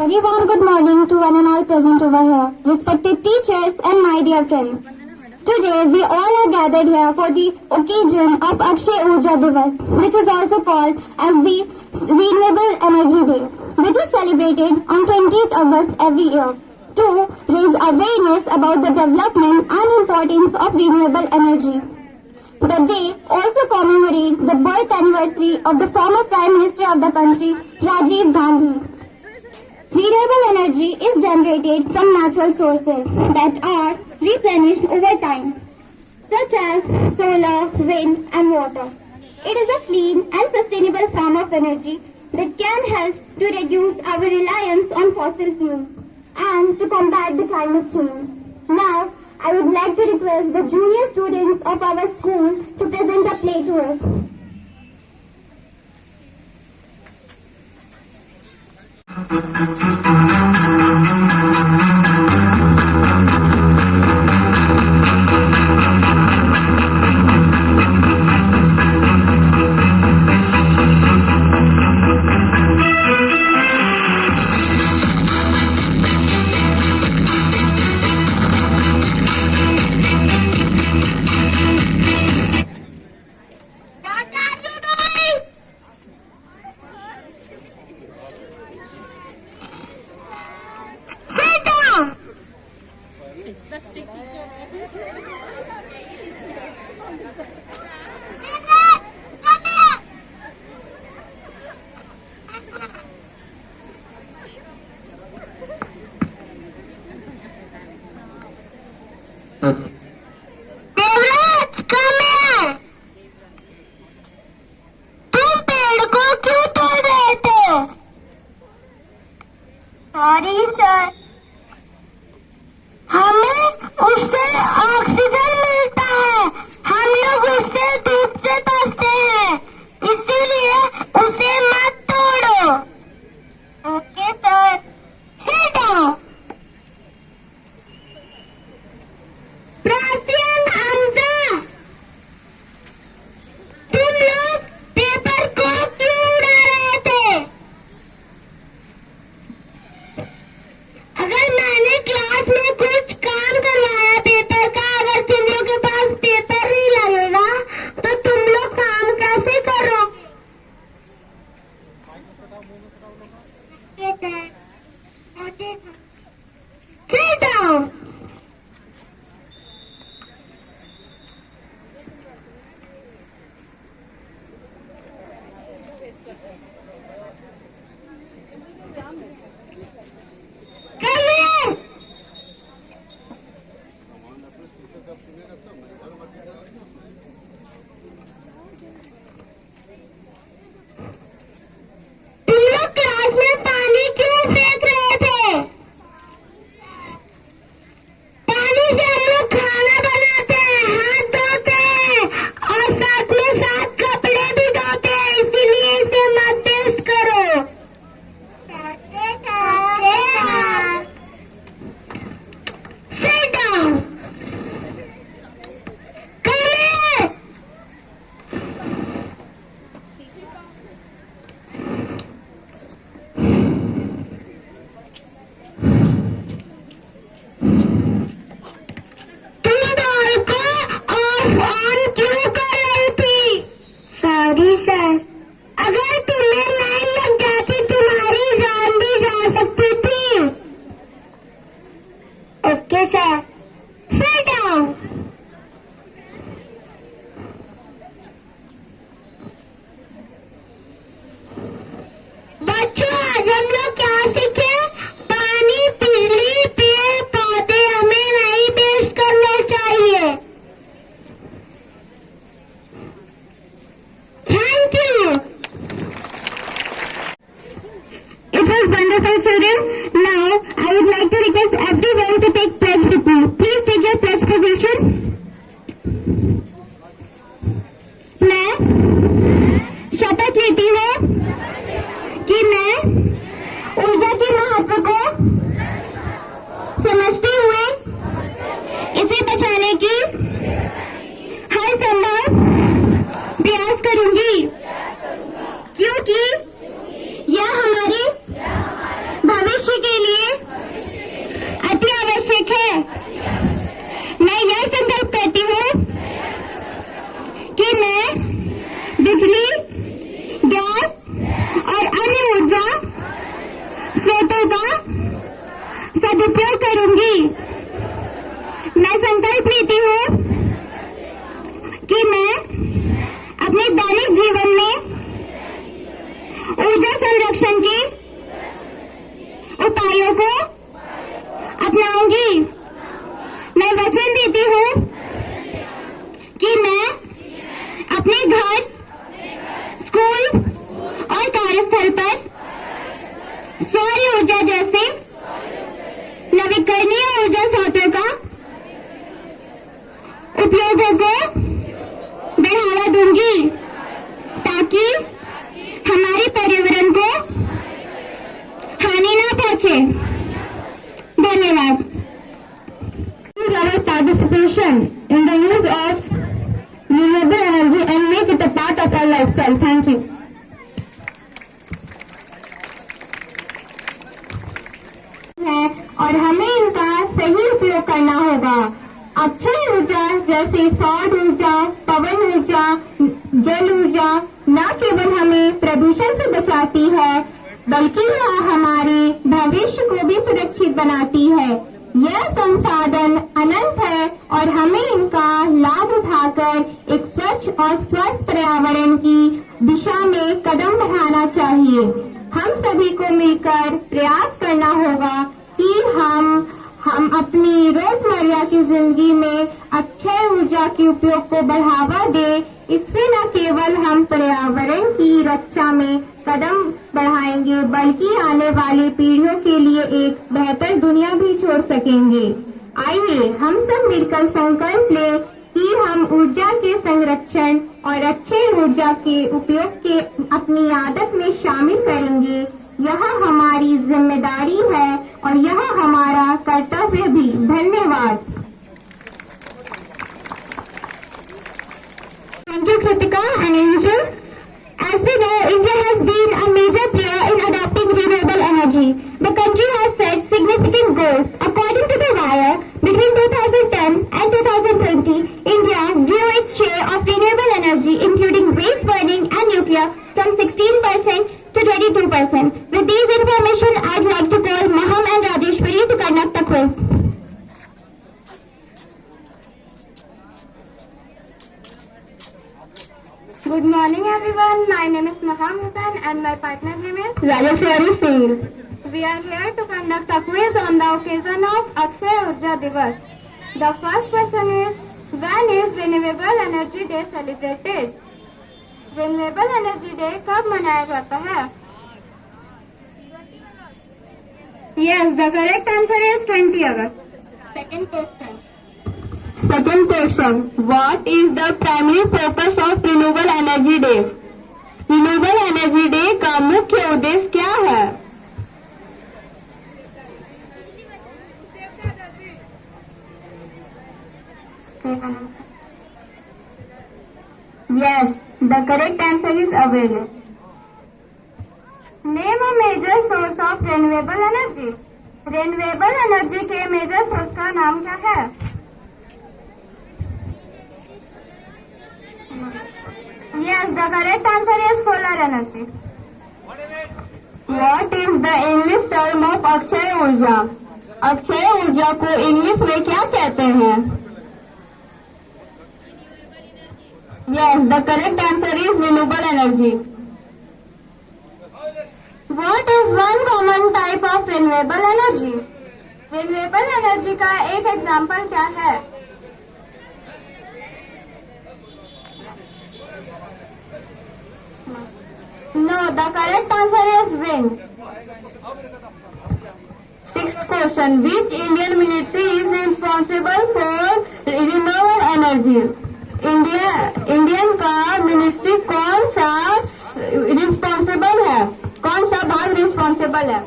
very warm good morning to one and all present over here, respected teachers and my dear friends. Today we all are gathered here for the occasion of Akshay Urja Divas, which is also called as the Renewable Energy Day, which is celebrated on 20th August every year to raise awareness about the development and importance of renewable energy. The day also commemorates the birth anniversary of the former Prime Minister of the country, Rajiv Gandhi. Renewable energy is generated from natural sources that are replenished over time, such as solar, wind and water. It is a clean and sustainable form of energy that can help to reduce our reliance on fossil fuels and to combat the climate change. Now, I would like to request the junior students of our school to present a play to us. Sorry sir, हमें उससे oxygen मिलता है, हम लोग उससे धूप से बचते हैं, इसीलिए उसे मत तोड़ो। Okay sir, sit down. प्राचीन हमजा, तुम लोग पेपर को क्यों उड़ा रहे थे? अगर मैंने क्लास में कुछ काम करवाया पेपर का, अगर तुम लोग के पास पेपर नहीं लगेगा तो तुम लोग काम कैसे करो? Sit down. Come here. तुम लोग क्लास में पानी क्यों फेंक रहे थे? पानी से हम लोग खाना बनाते हैं, हाथ धोते हैं और साथ में साथ कपड़े भी धोते हैं, इसीलिए इसे मत वेस्ट करो। Sit down. Come here. तुम बॉल को ऑफ ऑन क्यों कर रही थी? सॉरी सर, अगर तुम्हें लाइन लग जाती तुम्हारी जान भी जा सकती थी। Okay sir, sit down. बच्चों, आज हम लोग क्या सीखे? पानी, बिजली, पेड़ पौधे हमें नहीं वेस्ट करने चाहिए। Thank you. It was wonderful, children. Now, I would like to request everyone to take pledge with me. Please take your pledge position. मैं शपथ लेती हूँ कि मैं ऊर्जा के महत्व को समझते हुए इसे बचाने की हर संभव प्रयास करूंगी, क्योंकि यह हमारे भविष्य है। मैं यह संकल्प करती हूँ कि मैं बिजली, गैस और अन्य ऊर्जा स्रोतों का सदुपयोग करूंगी। मैं संकल्प लेती हूँ कि मैं अपने दैनिक जीवन में ऊर्जा संरक्षण के उपायों को अपनाऊंगी। मैं वचन देती हूँ कि मैं अपने घर, स्कूल और कार्यस्थल पर सौर ऊर्जा जैसे नवीकरणीय ऊर्जा स्रोतों का उपयोगों को बढ़ावा दूंगी ताकि हमारे पर्यावरण को हानि ना पहुंचे। धन्यवाद। Our participation in the use of renewable energy and make it a part of our lifestyle. Thank you. है और हमें इनका सही उपयोग करना होगा। अक्षय ऊर्जा जैसे सौर ऊर्जा, पवन ऊर्जा, जल ऊर्जा न केवल हमें प्रदूषण से बचाती है बल्कि यह हमारे भविष्य को भी सुरक्षित बनाती है। यह संसाधन अनंत है और हमें इनका लाभ उठाकर एक स्वच्छ और स्वस्थ पर्यावरण की दिशा में कदम बढ़ाना चाहिए। हम सभी को मिलकर प्रयास करना होगा कि हम अपनी रोजमर्रा की जिंदगी में अक्षय ऊर्जा के उपयोग को बढ़ावा दें। इससे न केवल हम पर्यावरण की रक्षा में कदम बढ़ाएंगे बल्कि आने वाली पीढ़ियों के लिए एक बेहतर दुनिया भी छोड़ सकेंगे। आइए हम सब मिलकर संकल्प लें कि हम ऊर्जा के संरक्षण और अक्षय ऊर्जा के उपयोग के अपनी आदत में शामिल करेंगे। यह हमारी जिम्मेदारी है और यह हमारा कर्तव्य भी। धन्यवाद। Thank you, Kritika and Angel. As we know, India has been a major player in adopting renewable energy. The country has set significant goals. According to the Wire, between 2010 and 2020, India grew its share of renewable energy, including waste burning and nuclear, from 16% to 22%. With these information, I'd like to call Maham and Rajeshwari to conduct a quiz. Good morning everyone. My name is Maham Hussain and my partner name is Rajeshwari Singh. We are here to conduct a quiz on the occasion of Akshay Urja Divas. The first question is, when is Renewable Energy Day celebrated? Renewable Energy Day कब मनाया जाता है? Yes, the correct answer is 20 August. Second question. What is the primary purpose of Renewable Energy Day? Renewable Energy Day का मुख्य उद्देश्य क्या है? Yes, the correct answer is available. Name a major source of renewable energy. Renewable energy के major source का नाम क्या है? Yes, the correct answer is solar energy. What is the English term of Akshay ऊर्जा? अक्षय ऊर्जा को इंग्लिश में क्या कहते हैं? Yes, the correct answer is renewable energy. What is one common type of renewable energy? Renewable energy का एक example क्या है? No, the correct answer is wind. Sixth question. Which Indian military is responsible for renewable energy? Indian का ministry कौन सा responsible है? कौन सा भाग रिस्पॉन्सिबल है?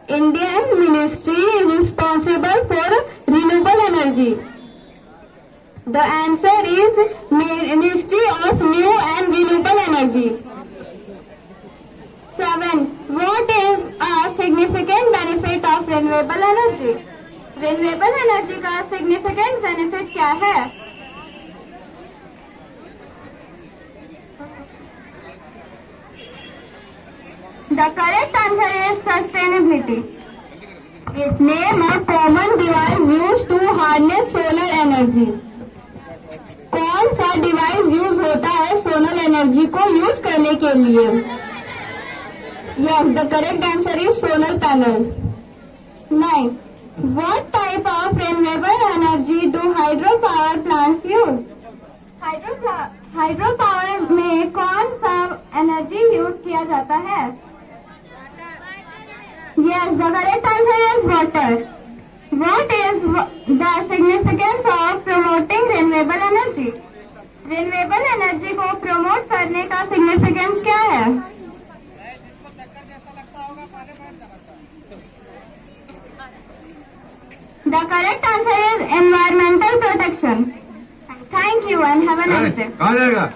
Indian ministry is responsible for renewable energy. The answer is Ministry of New and Renewable Energy. 7. What is a significant benefit of renewable energy? Renewable energy का significant benefit क्या है? The correct answer is sustainability. Name a common device used to harness solar energy. कौन सा device use होता है solar energy को use करने के लिए? Yes, the correct answer is solar panel. 9. What type of renewable energy do hydropower plants use? Hydropower में कौन सा एनर्जी यूज किया जाता है? Yes, the correct answer is water. What is the significance of promoting renewable energy? Renewable energy को promote करने का significance क्या है? The correct answer is environmental protection. Thank you and have a nice day. कहाँ जाएगा?